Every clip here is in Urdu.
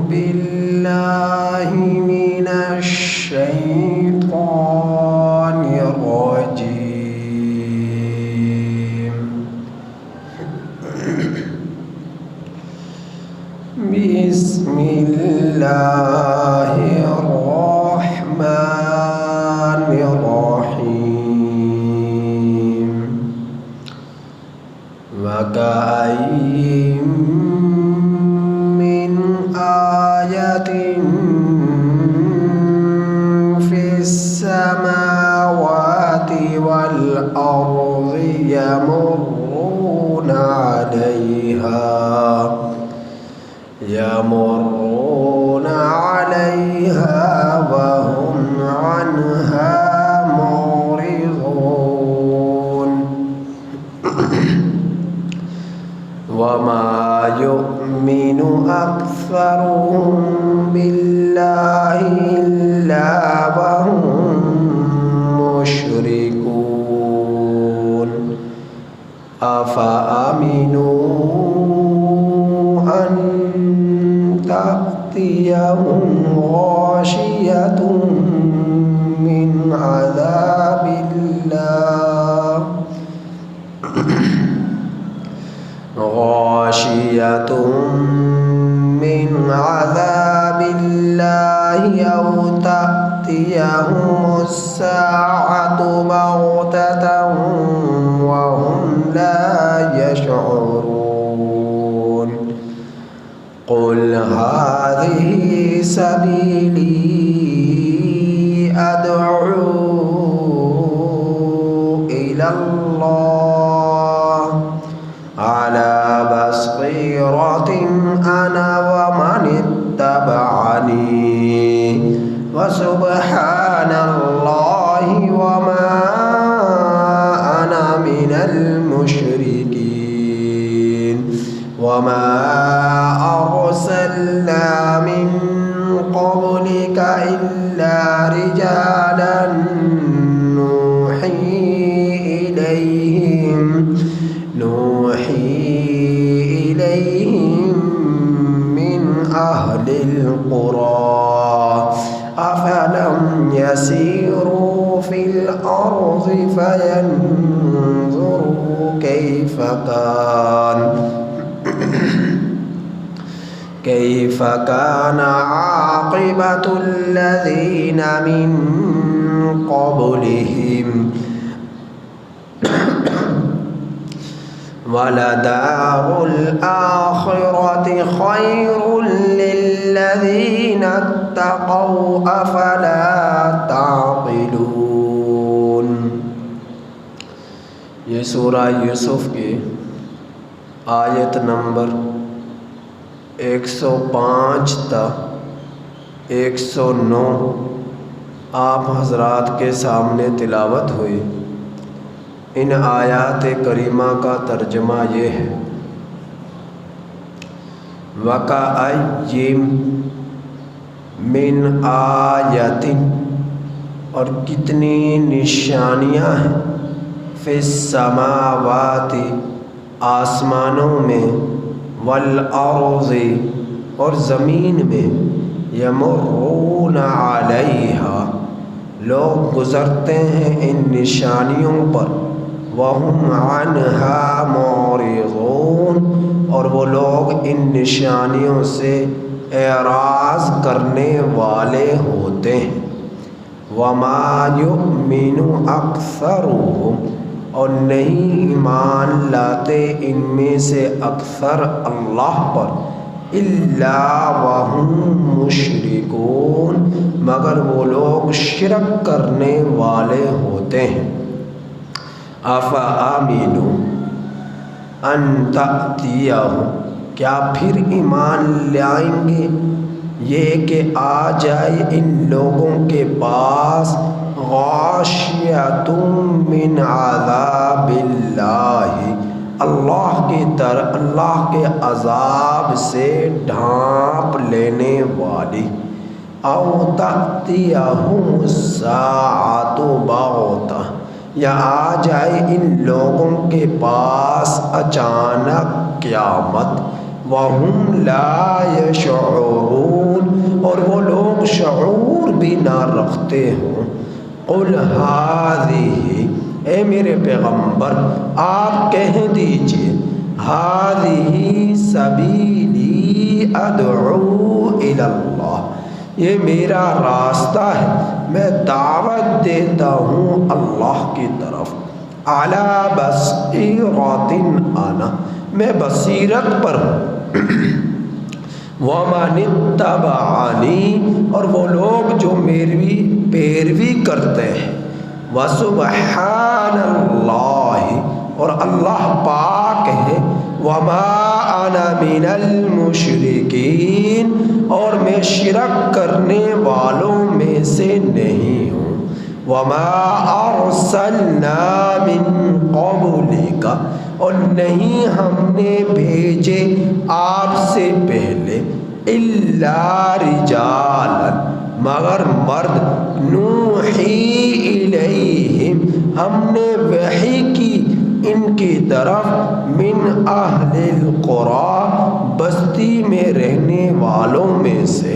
بالله من الشيطان الرجيم. بسم الله الرحمن الرحيم. وكأين من آية في السماوات والأرض يمرون عليها وهم عنها معرضون. وما يؤمن أكثرهم بالله إلا وهم مشركون. أفأمنوا أن تأتيهم غاشية من عذاب الله أو تأتيهم الساعة بغتة وهم لا يشعرون. قل هذه سبيلي أدعو إلى الله على بصيرة أنا ومن اتبعني وسبحان الله وما أنا من المشركين. وما أرسلنا من قبلك إلا رجالا نوحي إليهم من أهل القرى. أفلم يسيروا في الأرض فينظروا كيف كان عاقبة الذين من قبلهم ولدار الآخرة خير للذين اتقوا أفلا تعقلون. یہ سورہ یوسف کی آیت نمبر 105 تا 109 آپ حضرات کے سامنے تلاوت ہوئی. ان آیات کریمہ کا ترجمہ یہ ہے: وَكَأَيٍّ مِّنْ آیَةٍ، اور کتنی نشانیاں ہیں، فِي السَّمَاوَاتِ، آسمانوں میں، وَالْأَرْضِ، اور زمین میں، يَمُرُّونَ عَلَيْهَا، لوگ گزرتے ہیں ان نشانیوں پر، وَهُمْ عَنْهَا مُعْرِضُونَ، اور وہ لوگ ان نشانیوں سے اعراض کرنے والے ہوتے ہیں. وَمَا يُؤْمِنُ أَكْثَرُهُمْ، اور نہیں ایمان لاتے ان میں سے اکثر اللہ پر، إِلَّا وَهُمْ مُشْرِكُونَ، مگر وہ لوگ شرک کرنے والے ہوتے ہیں. أَفَأَمِنُوا أَن تَأْتِيَهُمْ، کیا پھر ایمان لائیں گے یہ کہ آ جائے ان لوگوں کے پاس غاشیۃ من عذاب اللہ، اللہ کے عذاب سے ڈھانپ لینے والی. او تأتیہم الساعۃ بغتہ، یا آ جائے ان لوگوں کے پاس اچانک قیامت. وَهُمْ لَا يَشْعُرُونَ، رکھتے ہوں۔ قل ہذہ، اے میرے پیغمبر آپ کہہ دیجئے، ہذہ سبیلی ادعو الی اللہ، یہ میرا راستہ ہے، میں دعوت دیتا ہوں اللہ کی طرف، علی بصیرۃ انا، میں بصیرت پر ہوں، ومن اتبعنی، اور وہ لوگ جو میری پیروی کرتے ہیں، وسبحان اللہ، اور اللہ پاک ہے، وما انا من المشرکین، اور میں شرک کرنے والوں میں سے نہیں ہوں، وما ارسلنا من قبلک، اور نہیں ہم نے بھیجے آپ سے پہلے، الا رجالا، مگر مرد، نوحی الیہم، ہم نے وحی کی ان کی طرف، من اہل القری، بستی میں رہنے والوں میں سے،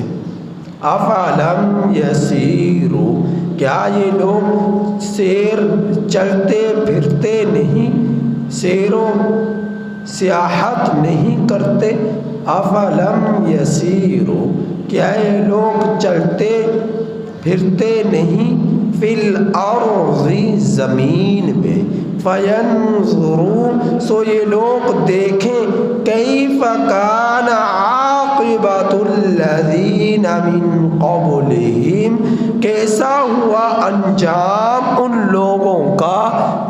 افلم یسیروا، کیا یہ لوگ سیر چلتے پھرتے نہیں، سیر و سیاحت نہیں کرتے، افلم یسیروا، کیا یہ لوگ چلتے پھرتے نہیں، فی الارض، زمین میں، فینظروا، سو یہ لوگ دیکھیں، کیف کان عاقبۃ الذین من قبلہم، کیسا ہوا انجام ان لوگوں کا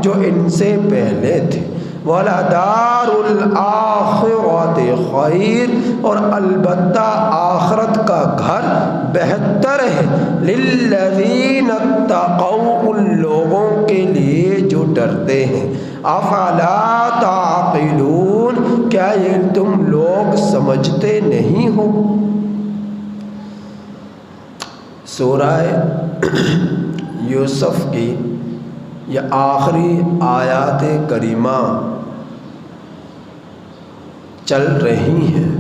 جو ان سے پہلے تھے، وَلَدَارُ الْآخِرَةِ خَيْرٌ، اور البتہ آخرت کا گھر بہتر ہے، لِلَّذِينَ اتَّقَوْا، ان لوگوں کے لیے جو ڈرتے ہیں، أَفَلَا تَعْقِلُونَ، کیا یہ تم لوگ سمجھتے نہیں ہو؟ سورہ یوسف کی یہ آخری آیات کریمہ چل رہی ہیں۔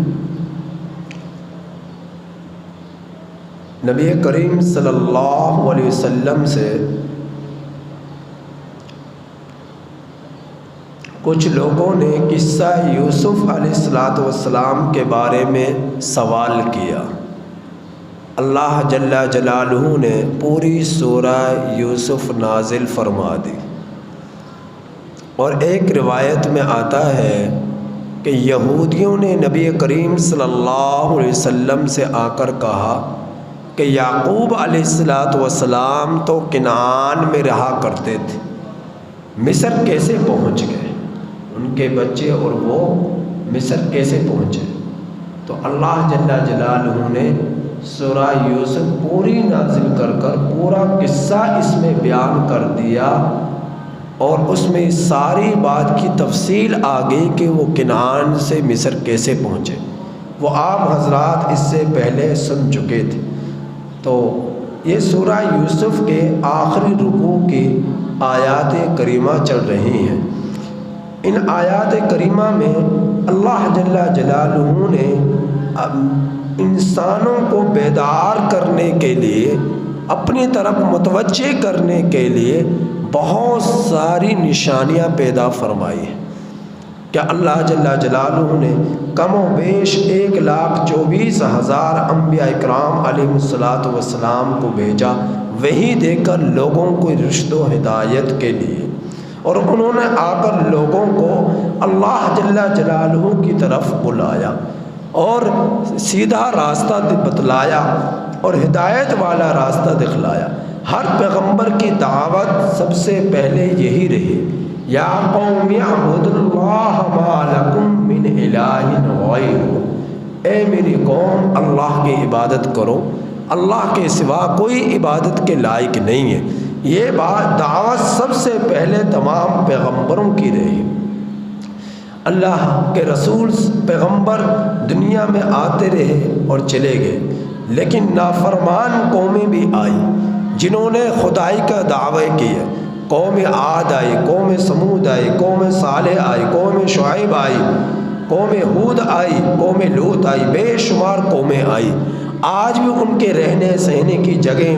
نبی کریم صلی اللہ علیہ وسلم سے کچھ لوگوں نے قصہ یوسف علیہ السلام کے بارے میں سوال کیا۔ اللہ جل جلالہ نے پوری سورہ یوسف نازل فرما دی، اور ایک روایت میں آتا ہے کہ یہودیوں نے نبی کریم صلی اللہ علیہ وسلم سے آ کر کہا کہ یعقوب علیہ السلام تو کنعان میں رہا کرتے تھے، مصر کیسے پہنچ گئے؟ ان کے بچے اور وہ مصر کیسے پہنچے؟ تو اللہ جل جلالہ نے سورہ یوسف پوری نازل کر کر پورا قصہ اس میں بیان کر دیا، اور اس میں ساری بات کی تفصیل آ گئی کہ وہ کنعان سے مصر کیسے پہنچے۔ وہ آپ حضرات اس سے پہلے سن چکے تھے۔ تو یہ سورہ یوسف کے آخری رکوع کی آیات کریمہ چل رہی ہیں۔ ان آیات کریمہ میں اللہ جل جلالہ نے انسانوں کو بیدار کرنے کے لیے، اپنی طرف متوجہ کرنے کے لیے بہت ساری نشانیاں پیدا فرمائی ہیں کہ اللہ جل جلالہ نے کم و بیش 1,24,000 انبیاء اکرام علیہ السلام کو بھیجا، وہی دے کر لوگوں کو رشد و ہدایت کے لیے، اور انہوں نے آ کر لوگوں کو اللہ جل جلالہ کی طرف بلایا اور سیدھا راستہ بتلایا اور ہدایت والا راستہ دکھلایا۔ ہر پیغمبر کی دعوت سب سے پہلے یہی رہی، یا قوم اعبدوا اللہ ما لکم من الہ غیرہ، اے میری قوم اللہ کی عبادت کرو، اللہ کے سوا کوئی عبادت کے لائق نہیں ہے۔ یہ بات دعوت سب سے پہلے تمام پیغمبروں کی رہی۔ اللہ کے رسول پیغمبر دنیا میں آتے رہے اور چلے گئے، لیکن نافرمان قومیں بھی آئی جنہوں نے خدائی کا دعوی کیا۔ قوم عاد آئی، قوم سمود آئی، قوم صالح آئی، قوم شعیب آئی، قوم ہود آئی، قوم لوط آئی، بے شمار قومیں آئی۔ آج بھی ان کے رہنے سہنے کی جگہ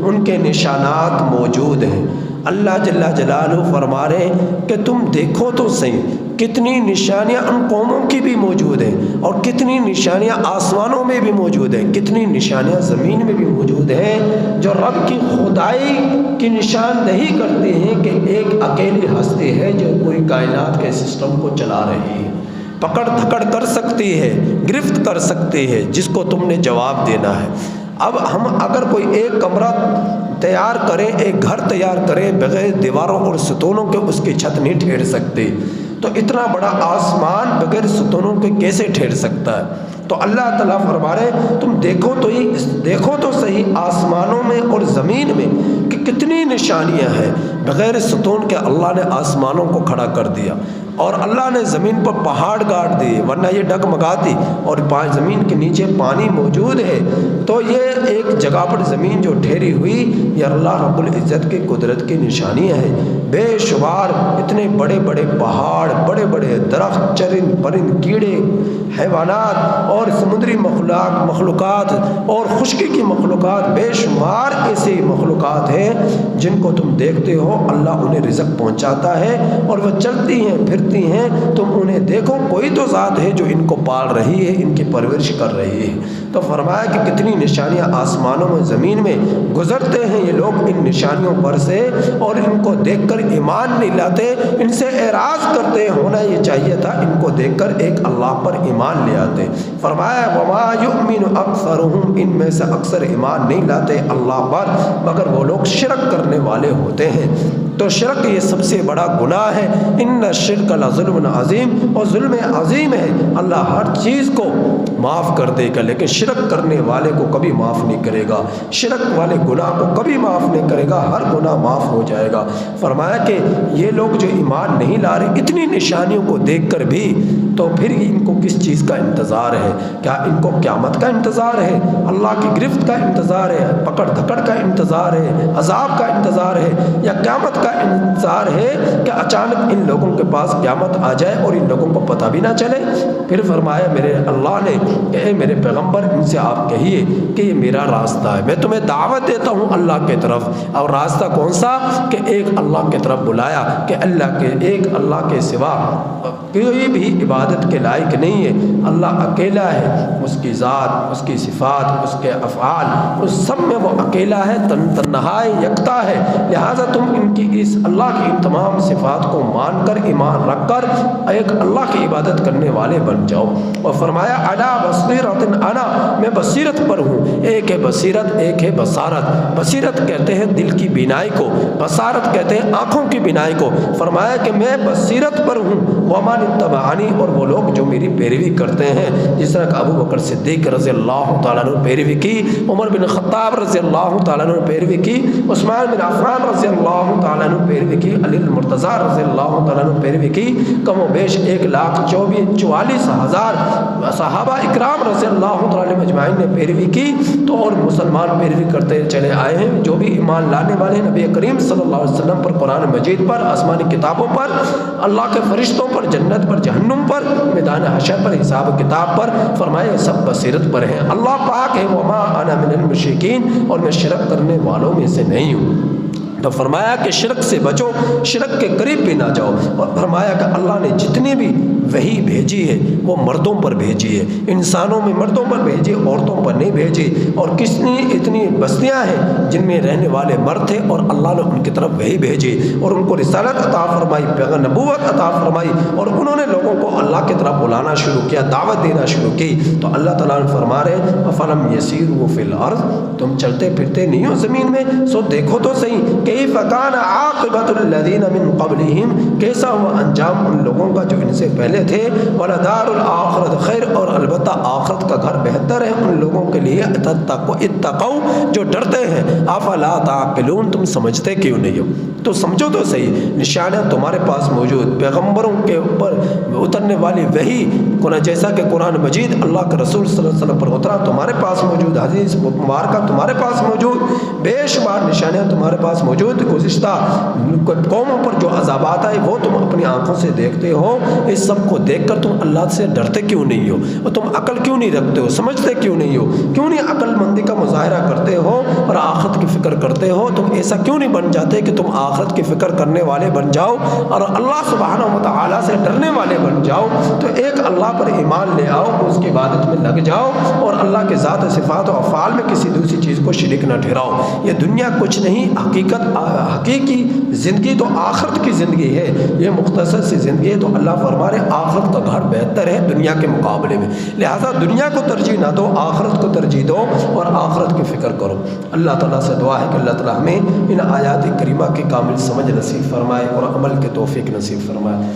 ان کے نشانات موجود ہیں۔ اللہ جل جلالہ فرما رہے ہیں کہ تم دیکھو تو صحیح کتنی نشانیاں ان قوموں کی بھی موجود ہیں، اور کتنی نشانیاں آسمانوں میں بھی موجود ہیں، کتنی نشانیاں زمین میں بھی موجود ہیں، جو رب کی خدائی کی نشاندہی کرتے ہیں کہ ایک اکیلی ہستی ہے جو پوری کائنات کے سسٹم کو چلا رہی ہے، پکڑ دھکڑ کر سکتی ہے، گرفت کر سکتی ہے، جس کو تم نے جواب دینا ہے۔ اب ہم اگر کوئی ایک کمرہ تیار کریں، ایک گھر تیار کریں بغیر دیواروں اور ستونوں کے، اس کی چھت نہیں ٹھہر سکتی، تو اتنا بڑا آسمان بغیر ستونوں کے کیسے ٹھہر سکتا ہے؟ تو اللہ تعالیٰ فرما رہے تم دیکھو تو صحیح آسمانوں میں اور زمین میں کہ کتنی نشانیاں ہیں۔ بغیر ستون کے اللہ نے آسمانوں کو کھڑا کر دیا، اور اللہ نے زمین پر پہاڑ گاڑ دیے ورنہ یہ ڈگمگاتی، اور زمین کے نیچے پانی موجود ہے۔ تو یہ ایک جگہ پر زمین جو ٹھہری ہوئی، یہ اللہ رب العزت کی قدرت کی نشانیاں ہیں۔ بے شمار اتنے بڑے بڑے پہاڑ، بڑے بڑے درخت، چرند پرند، کیڑے، حیوانات اور سمندری مخلوقات اور خشکی کی مخلوقات، بے شمار ایسے مخلوقات ہیں جن کو تم دیکھتے ہو۔ اللہ انہیں رزق پہنچاتا ہے اور وہ چلتی ہیں پھرتی ہیں، تم انہیں دیکھو، کوئی تو ذات ہے جو ان کو پال رہی ہے، ان کی پرورش کر رہی ہے۔ تو فرمایا کہ کتنی نشانیاں آسمانوں میں زمین میں گزرتے ہیں یہ لوگ ان نشانیوں پر سے، اور ان کو دیکھ کر ایمان نہیں لاتے، ان سے اعراض کرتے۔ ہونا یہ چاہیے تھا ان کو دیکھ کر ایک اللہ پر ایمان لے آتے۔ فرمایا وما یؤمن اکثرهم، ان میں سے اکثر ایمان نہیں لاتے اللہ پر مگر وہ لوگ شرک کرنے والے ہوتے ہیں۔ تو شرک یہ سب سے بڑا گناہ ہے۔ ان الشرک لظلم عظیم، اور ظلم عظیم ہے۔ اللہ ہر چیز کو معاف کر دے گا لیکن شرک کرنے والے کو کبھی معاف نہیں کرے گا، شرک والے گناہ کو کبھی معاف نہیں کرے گا، ہر گناہ معاف ہو جائے گا۔ فرمایا کہ یہ لوگ جو ایمان نہیں لا رہے اتنی نشانیوں کو دیکھ کر بھی، تو پھر ان کو کس چیز کا انتظار ہے؟ کیا ان کو قیامت کا انتظار ہے، اللہ کی گرفت کا انتظار ہے، پکڑ دھکڑ کا انتظار ہے، عذاب کا انتظار ہے، یا قیامت کا انتظار ہے کہ اچانک ان لوگوں کے پاس قیامت آ جائے اور ان لوگوں کو پتہ بھی نہ چلے؟ پھر فرمایا میرے اللہ نے کہ اے میرے پیغمبر ان سے آپ کہیے کہ یہ میرا راستہ ہے، میں تمہیں دعوت دیتا ہوں اللہ کی طرف، اور راستہ کون سا؟ کہ ایک اللہ کی طرف بلایا، کہ اللہ کے ایک اللہ کے سوا کوئی بھی عبادت کے لائق نہیں ہے، اللہ اکیلا ہے، اس کی ذات، اس کی صفات، اس کے افعال، اس سب میں وہ اکیلا ہے، تنہا یکتا ہے۔ لہٰذا تم ان کی اس اللہ کی ان تمام صفات کو مان کر ایمان رکھ کر ایک اللہ کی عبادت کرنے والے بن جاؤ۔ اور فرمایا علی بصیرۃ انا، میں بصیرت پر ہوں۔ ایک ہے بصیرت، ایک ہے بصارت۔ بصیرت کہتے ہیں دل کی بینائی کو، بصارت کہتے ہیں آنکھوں کی بینائی کو۔ فرمایا کہ میں بصیرت پر ہوں، ومن اتبعنی، اور وہ لوگ جو میری پیروی کرتے ہیں، جس طرح کہ ابو بکر صدیق رضی اللہ تعالیٰ عنہ پیروی کی، عمر بن خطاب رضی اللہ تعالیٰ عنہ پیروی کی، عثمان بن عفان رضی اللہ تعالیٰ عنہ پیروی کی، علی المرتضیٰ رضی اللہ تعالیٰ عنہ پیروی کی، کم و بیش 1,44,000 صحابہ اکرام رضی اللہ تعالیٰ عنہ اجمعین نے پیروی کی۔ تو اور مسلمان پیروی کرتے چلے آئے ہیں، جو بھی ایمان لانے والے نبی کریم صلی اللہ علیہ وسلم پر، قرآن مجید پر، آسمانی کتابوں پر، اللہ کے فرشتوں پر، جنت پر، جہنم پر، میدان حشر پر، حساب کتاب پر، فرمائے سب بصیرت پر ہیں۔ اللہ پاک ہے وما انا من المشرکین، اور میں شرک کرنے والوں میں سے نہیں ہوں۔ تو فرمایا کہ شرک سے بچو، شرک کے قریب بھی نہ جاؤ۔ اور فرمایا کہ اللہ نے جتنی بھی وحی بھیجی ہے وہ مردوں پر بھیجی ہے، انسانوں میں مردوں پر بھیجی، عورتوں پر نہیں بھیجی۔ اور اتنی بستیاں ہیں جن میں رہنے والے مرد تھے، اور اللہ نے ان کی طرف وحی بھیجی اور ان کو رسالت عطا فرمائی، نبوت عطا فرمائی، اور انہوں نے لوگوں کو اللہ کی طرف بلانا شروع کیا، دعوت دینا شروع کی۔ تو اللہ تعالیٰ نے فرما رہے افلم یسیروا فی الارض، تم چلتے پھرتے نہیں ہو زمین میں، سو دیکھو تو صحیح کیف کان عاقبۃ الذین من قبلہم، کیسا ہوا انجام ان لوگوں کا جو ان سے پہلے تھے، وَلَدَارُ الْآخِرَةِ خَيْرٌ، اور البتہ آخرت کا گھر بہتر ہے ان لوگوں کے لیے، اتقوا، جو ڈرتے ہیں، افلا تعقلون، تم سمجھتے کیوں نہیں ہو؟ تو سمجھو تو صحیح، نشانیاں تمہارے پاس موجود، پیغمبروں کے اوپر اترنے والی وحی، جیسا کہ قرآن مجید اللہ کے رسول صلی اللہ علیہ وسلم پر اترا تمہارے پاس موجود، حدیث مبارکہ تمہارے پاس موجود، بے شمار نشانیاں تمہارے پاس موجود۔ گزشتہ قوموں پر جو عذابات آئے وہ تم اپنی آنکھوں سے دیکھتے ہو، اس سب کو دیکھ کر تم اللہ سے ڈرتے کیوں نہیں ہو؟ اور تم عقل کیوں نہیں رکھتے ہو؟ سمجھتے کیوں نہیں ہو؟ کیوں نہیں عقل آخرت کی فکر کرتے ہو تم ایسا کیوں نہیں بن جاتے کہ تم آخرت کی فکر کرنے والے بن جاؤ اور اللہ سبحانہ و تعالیٰ سے ڈرنے والے بن جاؤ؟ تو ایک اللہ پر ایمان لے آؤ، اس کی عبادت میں لگ جاؤ اور اللہ کے ذات و صفات و افعال میں کسی دوسری چیز کو شریک نہ ٹھہراؤ۔ یہ دنیا کچھ نہیں، حقیقی زندگی تو آخرت کی زندگی ہے، یہ مختصر سی زندگی ہے۔ تو اللہ فرما رہے آخرت کا گھر بہتر ہے دنیا کے مقابلے میں، لہذا دنیا کو ترجیح نہ دو، آخرت کو ترجیح دو اور آخرت کی فکر کرو۔ اللہ تعالیٰ سے دعا ہے کہ اللہ تعالیٰ ہمیں ان آیات کریمہ کی کامل سمجھ نصیب فرمائے اور عمل کے توفیق نصیب فرمائے۔